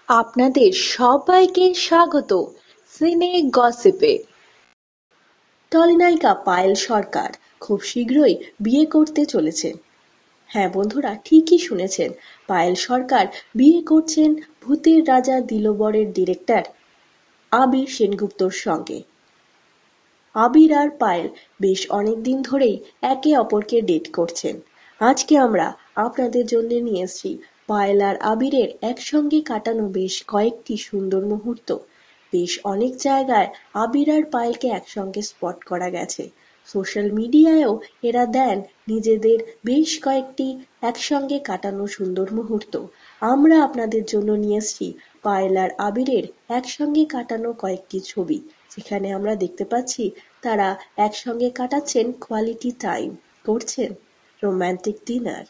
আপনাদের সবাইকে স্বাগত সিনে গসিপে। টলিনায়িকা পায়েল সরকার খুব শীঘ্রই বিয়ে করতে চলেছেন। হ্যাঁ বন্ধুরা, ঠিকই শুনেছেন, পায়েল সরকার বিয়ে করছেন ভূতের রাজা দিলবরের ডিরেক্টর আবির সেনগুপ্তর সঙ্গে। আবির আর পায়েল বেশ অনেকদিন ধরেই একে অপরকে ডেট করছেন। আজকে আমরা আপনাদের জন্য নিয়ে এসেছি পায়েল আর আবিরের একসঙ্গে কাটানো বেশ কয়েকটি সুন্দর মুহূর্ত। বেশ অনেক জায়গায় আবির আর পায়েলকে একসঙ্গে স্পট করা গেছে। সোশ্যাল মিডিয়ায়ও এরা দেন নিজেদের বেশ কয়েকটি একসঙ্গে কাটানো সুন্দর মুহূর্ত। আমরা আপনাদের জন্য নিয়ে এসেছি পায়েল আর আবিরের একসঙ্গে কাটানো কয়েকটি ছবি, যেখানে আমরা দেখতে পাচ্ছি তারা একসঙ্গে কাটাচ্ছেন কোয়ালিটি টাইম, করছেন রোমান্টিক ডিনার।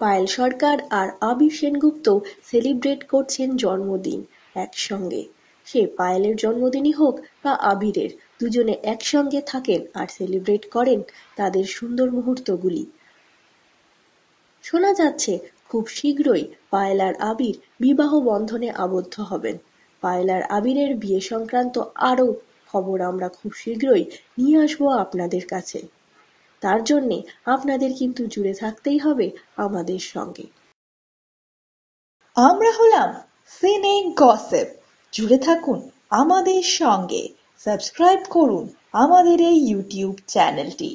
পায়েল সরকার আর আবির সেনগুপ্ত সেলিব্রেট করছেন জন্মদিন একসঙ্গে। সে পায়েলের জন্মদিনই হোক বা আবিরের, দুজনে একসঙ্গে থাকেন আর সেলিব্রেট করেন তাদের সুন্দর মুহূর্তগুলি। শোনা যাচ্ছে খুব শীঘ্রই পায়েল আর আবির বিবাহ বন্ধনে আবদ্ধ হবেন। পায়েল আর আবিরের বিয়ে সংক্রান্ত আরও খবর আমরা খুব শীঘ্রই নিয়ে আসবো আপনাদের কাছে। তার জন্যে আপনাদের কিন্তু জুড়ে থাকতেই হবে আমাদের সঙ্গে। আমরা হলাম সিনে গসিপ। জুড়ে থাকুন আমাদের সঙ্গে, সাবস্ক্রাইব করুন আমাদের এই ইউটিউব চ্যানেলটি।